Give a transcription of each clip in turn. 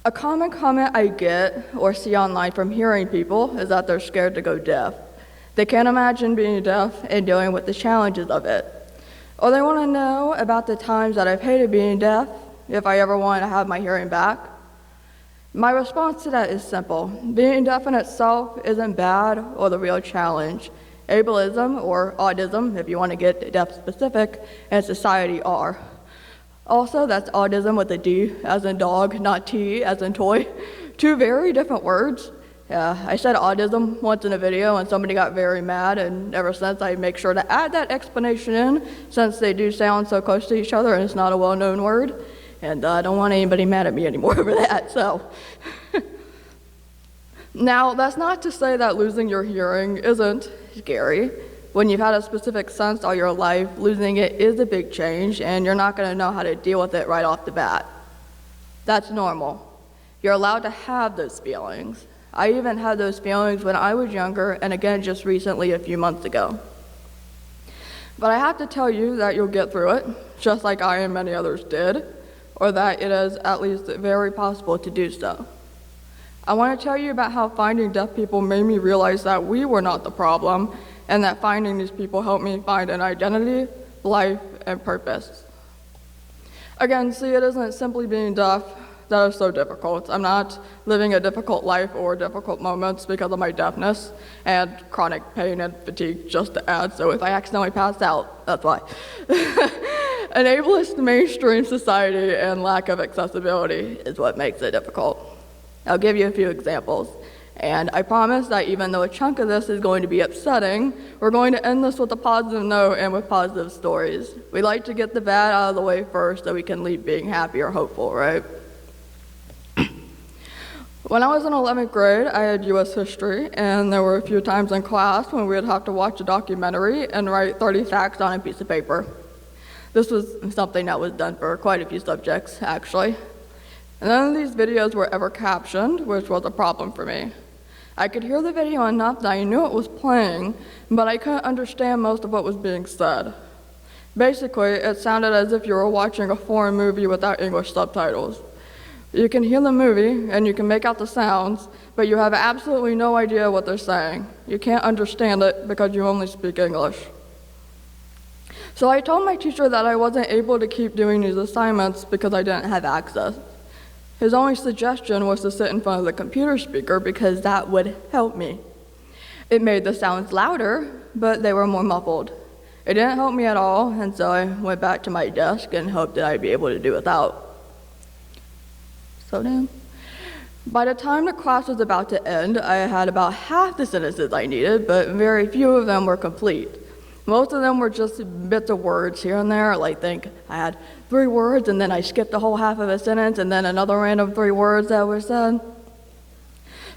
A common comment I get or see online from hearing people is that they're scared to go deaf. They can't imagine being deaf and dealing with the challenges of it. Or they want to know about the times that I've hated being deaf, if I ever want to have my hearing back. My response to that is simple. Being deaf in itself isn't bad or the real challenge. Ableism, or autism, if you want to get deaf specific, and society are. Also, that's autism with a D as in dog, not T as in toy. Two very different words. I said autism once in a video and somebody got very mad, and ever since I make sure to add that explanation in since they do sound so close to each other and it's not a well-known word. And I don't want anybody mad at me anymore over that, so. Now, that's not to say that losing your hearing isn't scary. When you've had a specific sense all your life, losing it is a big change, and you're not going to know how to deal with it right off the bat. That's normal. You're allowed to have those feelings. I even had those feelings when I was younger, and again just recently a few months ago. But I have to tell you that you'll get through it, just like I and many others did, or that it is at least very possible to do so. I want to tell you about how finding deaf people made me realize that we were not the problem, and that finding these people helped me find an identity, life, and purpose. Again, see, it isn't simply being deaf that is so difficult. I'm not living a difficult life or difficult moments because of my deafness and chronic pain and fatigue, just to add, so if I accidentally pass out, that's why. An ableist mainstream society and lack of accessibility is what makes it difficult. I'll give you a few examples. And I promise that even though a chunk of this is going to be upsetting, we're going to end this with a positive note and with positive stories. We like to get the bad out of the way first so we can leave being happy or hopeful, right? When I was in 11th grade, I had US history, and there were a few times in class when we would have to watch a documentary and write 30 facts on a piece of paper. This was something that was done for quite a few subjects, actually. And none of these videos were ever captioned, which was a problem for me. I could hear the video enough that I knew it was playing, but I couldn't understand most of what was being said. Basically, it sounded as if you were watching a foreign movie without English subtitles. You can hear the movie, and you can make out the sounds, but you have absolutely no idea what they're saying. You can't understand it because you only speak English. So I told my teacher that I wasn't able to keep doing these assignments because I didn't have access. His only suggestion was to sit in front of the computer speaker because that would help me. It made the sounds louder, but they were more muffled. It didn't help me at all, and so I went back to my desk and hoped that I'd be able to do without. So then, by the time the class was about to end, I had about half the sentences I needed, but very few of them were complete. Most of them were just bits of words here and there, like think I had 3 words and then I skipped the whole half of a sentence and then another random 3 words that were said.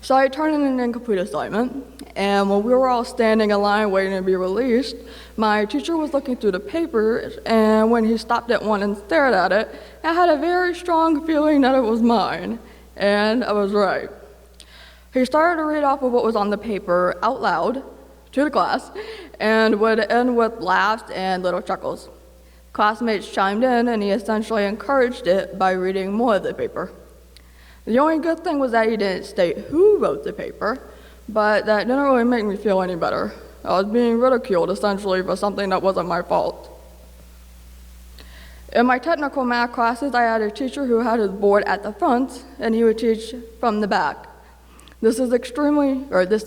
So I turned in an incomplete assignment, and when we were all standing in line waiting to be released, my teacher was looking through the papers, and when he stopped at one and stared at it, I had a very strong feeling that it was mine, and I was right. He started to read off of what was on the paper out loud to the class, and would end with laughs and little chuckles. Classmates chimed in, and he essentially encouraged it by reading more of the paper. The only good thing was that he didn't state who wrote the paper, but that didn't really make me feel any better. I was being ridiculed essentially for something that wasn't my fault. In my technical math classes, I had a teacher who had his board at the front, and he would teach from the back. This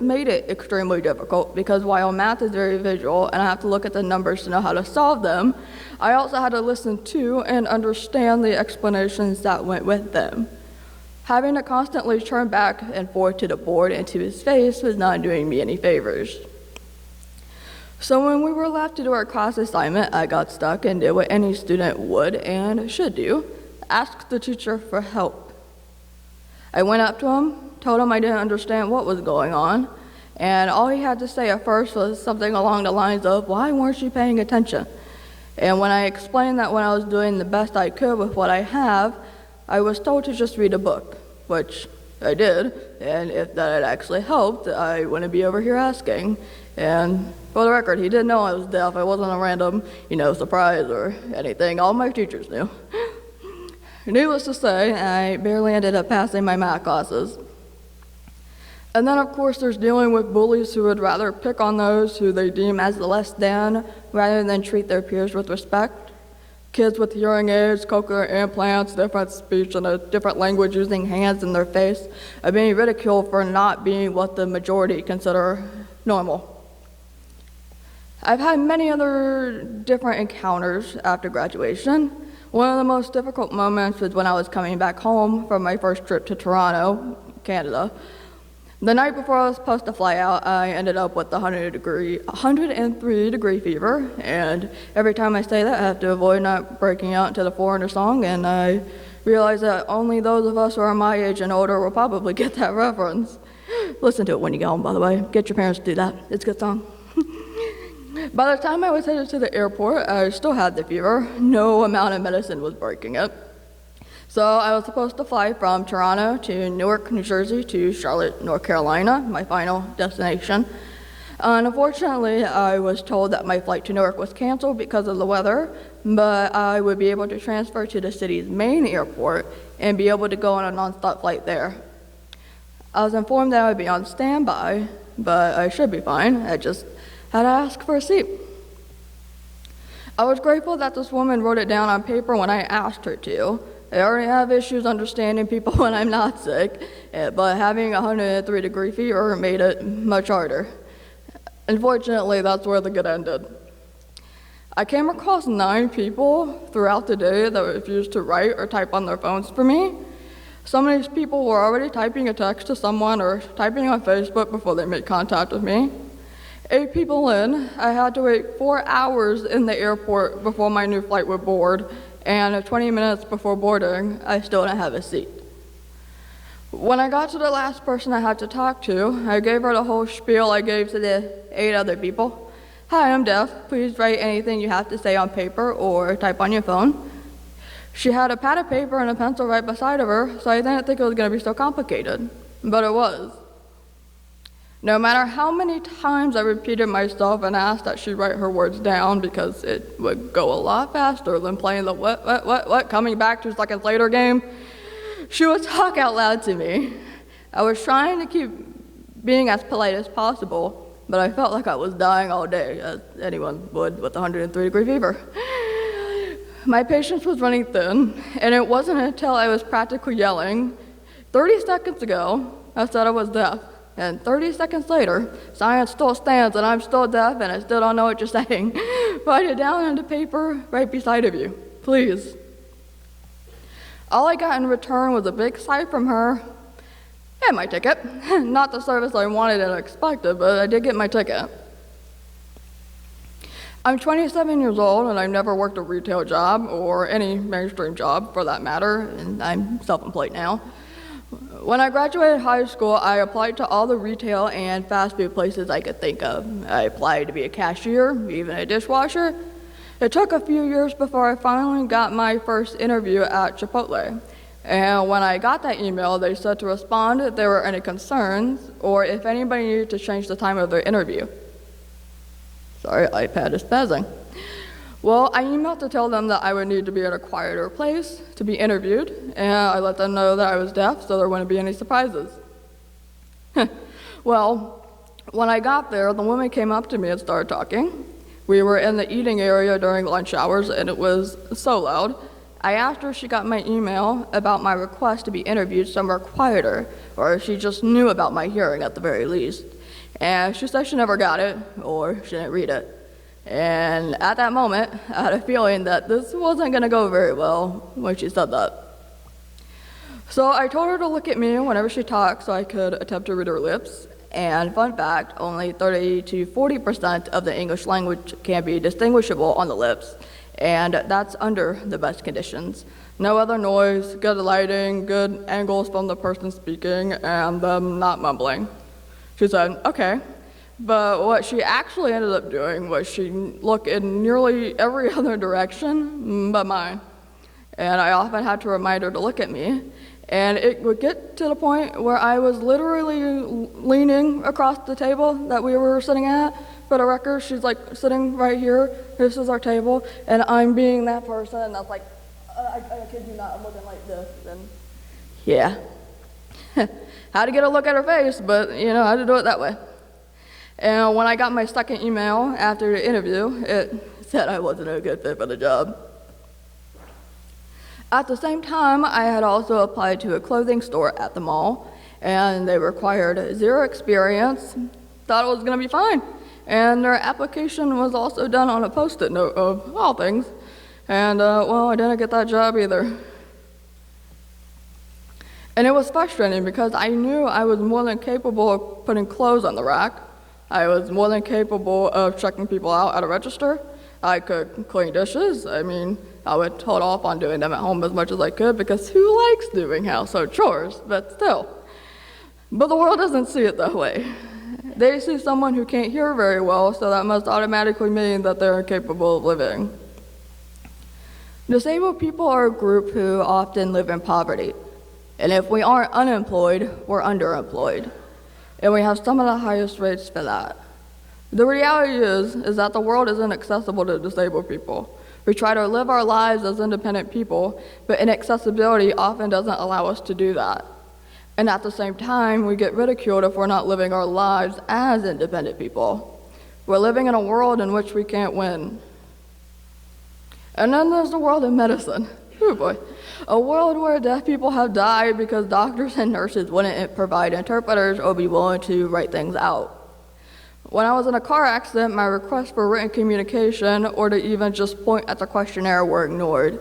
made it extremely difficult because while math is very visual and I have to look at the numbers to know how to solve them, I also had to listen to and understand the explanations that went with them. Having to constantly turn back and forth to the board and to his face was not doing me any favors. So when we were left to do our class assignment, I got stuck and did what any student would and should do, ask the teacher for help. I went up to him, told him I didn't understand what was going on, and all he had to say at first was something along the lines of, "Why weren't you paying attention?" And when I explained that when I was doing the best I could with what I have, I was told to just read a book, which I did, and if that had actually helped, I wouldn't be over here asking. And for the record, he didn't know I was deaf. I wasn't a random, surprise or anything. All my teachers knew. Needless to say, I barely ended up passing my math classes. And then, of course, there's dealing with bullies who would rather pick on those who they deem as the less than, rather than treat their peers with respect. Kids with hearing aids, cochlear implants, different speech, and a different language using hands in their face are being ridiculed for not being what the majority consider normal. I've had many other different encounters after graduation. One of the most difficult moments was when I was coming back home from my first trip to Toronto, Canada. The night before I was supposed to fly out, I ended up with 103-degree fever, and every time I say that, I have to avoid not breaking out into the Foreigner song, and I realize that only those of us who are my age and older will probably get that reference. Listen to it when you get home, by the way. Get your parents to do that. It's a good song. By the time I was headed to the airport, I still had the fever. No amount of medicine was breaking it. So I was supposed to fly from Toronto to Newark, New Jersey to Charlotte, North Carolina, my final destination. Unfortunately, I was told that my flight to Newark was canceled because of the weather, but I would be able to transfer to the city's main airport and be able to go on a nonstop flight there. I was informed that I would be on standby, but I should be fine. I just had to ask for a seat. I was grateful that this woman wrote it down on paper when I asked her to. I already have issues understanding people when I'm not sick, but having 103-degree fever made it much harder. Unfortunately, that's where the good ended. I came across 9 people throughout the day that refused to write or type on their phones for me. Some of these people were already typing a text to someone or typing on Facebook before they made contact with me. 8 people in, I had to wait 4 hours in the airport before my new flight would board, and 20 minutes before boarding, I still didn't have a seat. When I got to the last person I had to talk to, I gave her the whole spiel I gave to the 8 other people. Hi, I'm deaf. Please write anything you have to say on paper or type on your phone. She had a pad of paper and a pencil right beside of her, so I didn't think it was going to be so complicated, but it was. No matter how many times I repeated myself and asked that she write her words down because it would go a lot faster than playing the what, coming back 2 seconds later game, she would talk out loud to me. I was trying to keep being as polite as possible, but I felt like I was dying all day, as anyone would with 103-degree fever. My patience was running thin, and it wasn't until I was practically yelling, 30 seconds ago, I said I was deaf. And 30 seconds later, science still stands and I'm still deaf and I still don't know what you're saying. Write it down on the paper right beside of you, please. All I got in return was a big sigh from her and my ticket. Not the service I wanted and expected, but I did get my ticket. I'm 27 years old and I've never worked a retail job or any mainstream job for that matter, and I'm self-employed now. When I graduated high school, I applied to all the retail and fast food places I could think of. I applied to be a cashier, even a dishwasher. It took a few years before I finally got my first interview at Chipotle. And when I got that email, they said to respond if there were any concerns or if anybody needed to change the time of their interview. Sorry, iPad is spazzing. Well, I emailed to tell them that I would need to be in a quieter place to be interviewed, and I let them know that I was deaf so there wouldn't be any surprises. Well, when I got there, the woman came up to me and started talking. We were in the eating area during lunch hours, and it was so loud. I asked her if she got my email about my request to be interviewed somewhere quieter, or if she just knew about my hearing at the very least. And she said she never got it, or she didn't read it. And at that moment, I had a feeling that this wasn't going to go very well when she said that. So I told her to look at me whenever she talked so I could attempt to read her lips. And fun fact, only 30 to 40% of the English language can be distinguishable on the lips, and that's under the best conditions. No other noise, good lighting, good angles from the person speaking, and them not mumbling. She said, okay. But what she actually ended up doing was she looked in nearly every other direction but mine. And I often had to remind her to look at me. And it would get to the point where I was literally leaning across the table that we were sitting at. For the record, she's like sitting right here. This is our table. And I'm being that person that's like, I kid you not, I'm looking like this, and yeah. Had to get a look at her face, but I had to do it that way. And when I got my second email after the interview, it said I wasn't a good fit for the job. At the same time, I had also applied to a clothing store at the mall, and they required 0 experience. Thought it was going to be fine. And their application was also done on a Post-it note of all things. And, I didn't get that job either. And it was frustrating because I knew I was more than capable of putting clothes on the rack. I was more than capable of checking people out at a register. I could clean dishes. I would hold off on doing them at home as much as I could because who likes doing household chores? But still. But the world doesn't see it that way. They see someone who can't hear very well, so that must automatically mean that they're incapable of living. Disabled people are a group who often live in poverty. And if we aren't unemployed, we're underemployed. And we have some of the highest rates for that. The reality is that the world isn't accessible to disabled people. We try to live our lives as independent people, but inaccessibility often doesn't allow us to do that. And at the same time, we get ridiculed if we're not living our lives as independent people. We're living in a world in which we can't win. And then there's the world of medicine. Oh boy. A world where deaf people have died because doctors and nurses wouldn't provide interpreters or be willing to write things out. When I was in a car accident, my requests for written communication or to even just point at the questionnaire were ignored.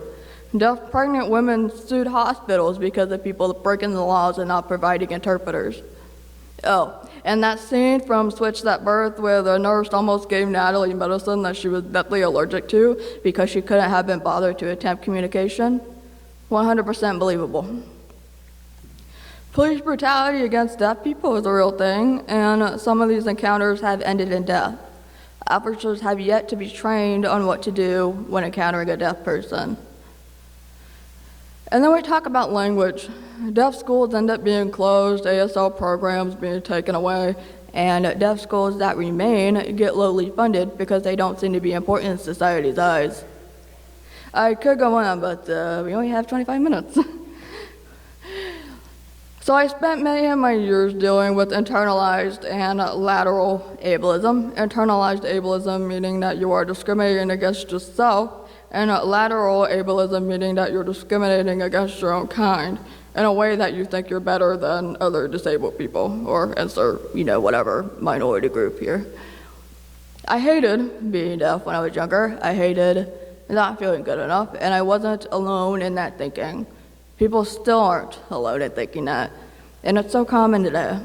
Deaf pregnant women sued hospitals because of people breaking the laws and not providing interpreters. Oh, and that scene from Switch That Birth where the nurse almost gave Natalie medicine that she was deathly allergic to because she couldn't have been bothered to attempt communication, 100% believable. Police brutality against deaf people is a real thing, and some of these encounters have ended in death. Officers have yet to be trained on what to do when encountering a deaf person. And then we talk about language. Deaf schools end up being closed, ASL programs being taken away, and deaf schools that remain get lowly funded because they don't seem to be important in society's eyes. I could go on, but we only have 25 minutes. So I spent many of my years dealing with internalized and lateral ableism. Internalized ableism meaning that you are discriminating against yourself, and lateral ableism meaning that you're discriminating against your own kind in a way that you think you're better than other disabled people, or insert, whatever minority group here. I hated being deaf when I was younger. I hated not feeling good enough, and I wasn't alone in that thinking. People still aren't alone in thinking that, and it's so common today.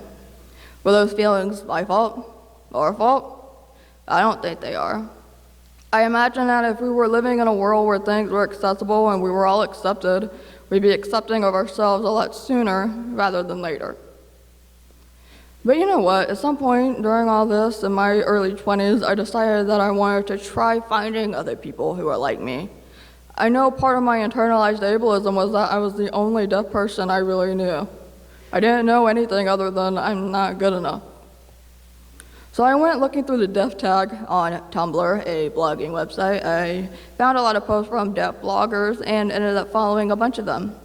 Were those feelings my fault? Our fault? I don't think they are. I imagine that if we were living in a world where things were accessible and we were all accepted, we'd be accepting of ourselves a lot sooner rather than later. But you know what? At some point during all this, in my early 20s, I decided that I wanted to try finding other people who are like me. I know part of my internalized ableism was that I was the only deaf person I really knew. I didn't know anything other than I'm not good enough. So I went looking through the deaf tag on Tumblr, a blogging website. I found a lot of posts from deaf bloggers and ended up following a bunch of them.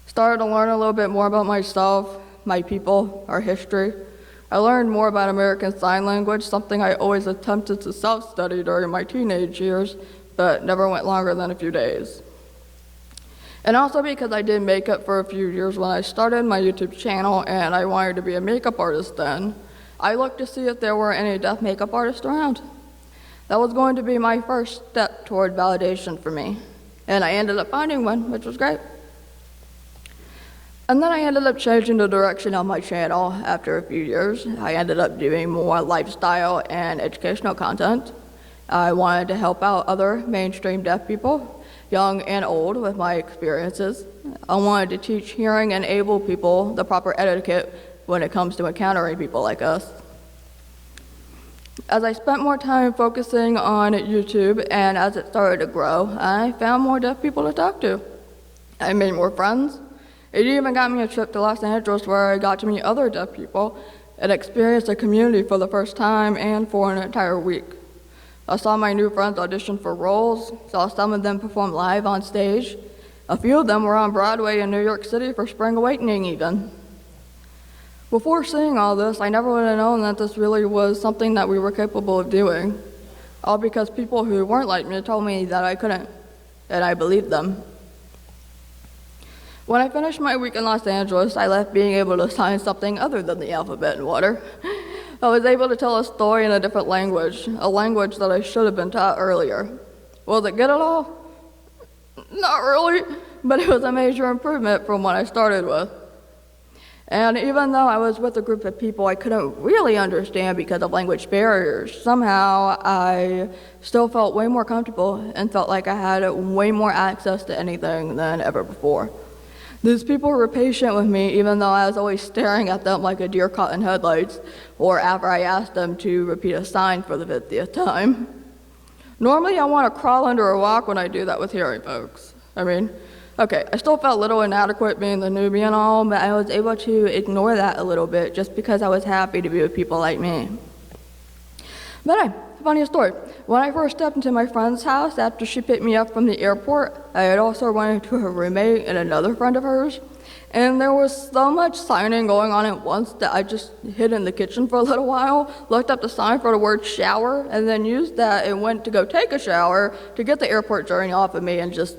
Started to learn a little bit more about myself, my people, our history. I learned more about American Sign Language, something I always attempted to self-study during my teenage years, but never went longer than a few days. And also because I did makeup for a few years when I started my YouTube channel and I wanted to be a makeup artist then, I looked to see if there were any deaf makeup artists around. That was going to be my first step toward validation for me. And I ended up finding one, which was great. And then I ended up changing the direction of my channel after a few years. I ended up doing more lifestyle and educational content. I wanted to help out other mainstream deaf people, young and old, with my experiences. I wanted to teach hearing and able people the proper etiquette when it comes to encountering people like us. As I spent more time focusing on YouTube and as it started to grow, I found more deaf people to talk to. I made more friends. It even got me a trip to Los Angeles where I got to meet other deaf people and experience a community for the first time and for an entire week. I saw my new friends audition for roles, saw some of them perform live on stage. A few of them were on Broadway in New York City for Spring Awakening even. Before seeing all this, I never would have known that this really was something that we were capable of doing, all because people who weren't like me told me that I couldn't, and I believed them. When I finished my week in Los Angeles, I left being able to sign something other than the alphabet and water. I was able to tell a story in a different language, a language that I should have been taught earlier. Was it good at all? Not really, but it was a major improvement from what I started with. And even though I was with a group of people I couldn't really understand because of language barriers, somehow I still felt way more comfortable and felt like I had way more access to anything than ever before. These people were patient with me even though I was always staring at them like a deer caught in headlights, or after I asked them to repeat a sign for the 50th time. Normally I want to crawl under a rock when I do that with hearing folks. Okay, I still felt a little inadequate being the newbie and all, but I was able to ignore that a little bit just because I was happy to be with people like me. But hey, funny story. When I first stepped into my friend's house after she picked me up from the airport, I had also run into her roommate and another friend of hers, and there was so much signing going on at once that I just hid in the kitchen for a little while, looked up the sign for the word shower, and then used that and went to go take a shower to get the airport journey off of me and just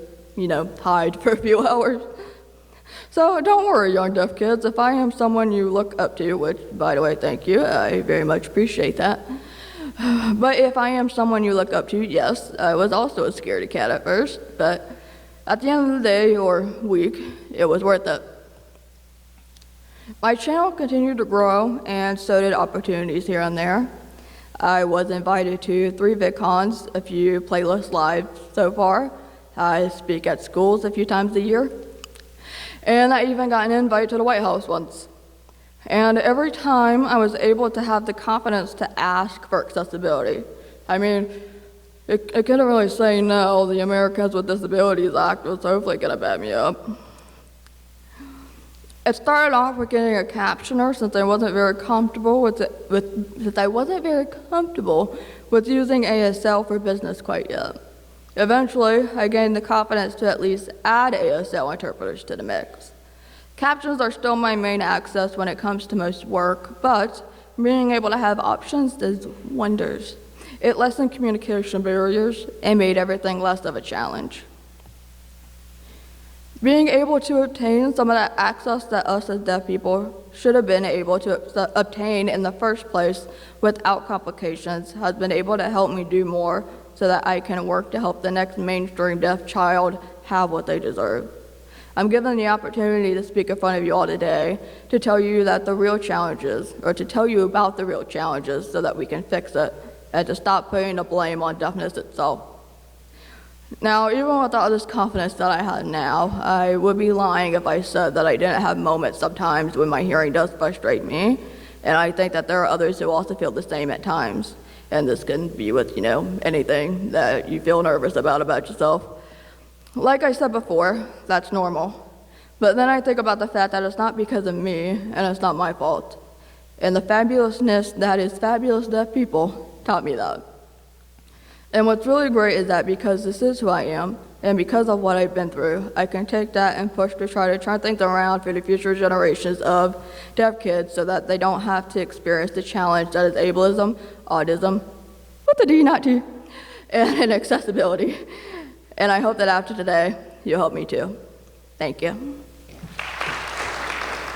hide for a few hours. So don't worry, young deaf kids, if I am someone you look up to, which, by the way, thank you, I very much appreciate that. But if I am someone you look up to, yes, I was also a scaredy cat at first, but at the end of the day or week, it was worth it. My channel continued to grow, and so did opportunities here and there. I was invited to 3 VidCons, a few playlist lives so far. I speak at schools a few times a year, and I even got an invite to the White House once. And every time I was able to have the confidence to ask for accessibility. It couldn't really say no. The Americans with Disabilities Act was hopefully gonna back me up. It started off with getting a captioner since I wasn't very comfortable with using ASL for business quite yet. Eventually, I gained the confidence to at least add ASL interpreters to the mix. Captions are still my main access when it comes to most work, but being able to have options does wonders. It lessened communication barriers and made everything less of a challenge. Being able to obtain some of that access that us as deaf people should have been able to obtain in the first place without complications has been able to help me do more so that I can work to help the next mainstream deaf child have what they deserve. I'm given the opportunity to speak in front of you all today to tell you that the real challenges, or to tell you about the real challenges so that we can fix it, and to stop putting the blame on deafness itself. Now, even with all this confidence that I have now, I would be lying if I said that I didn't have moments sometimes when my hearing does frustrate me, and I think that there are others who also feel the same at times. And this can be with, anything that you feel nervous about yourself. Like I said before, that's normal. But then I think about the fact that it's not because of me, and it's not my fault. And the fabulousness that is fabulous deaf people taught me that. And what's really great is that because this is who I am, and because of what I've been through, I can take that and push to try to turn things around for the future generations of deaf kids so that they don't have to experience the challenge that is ableism, autism, with the D, not T, and inaccessibility. And I hope that after today, you'll help me too. Thank you.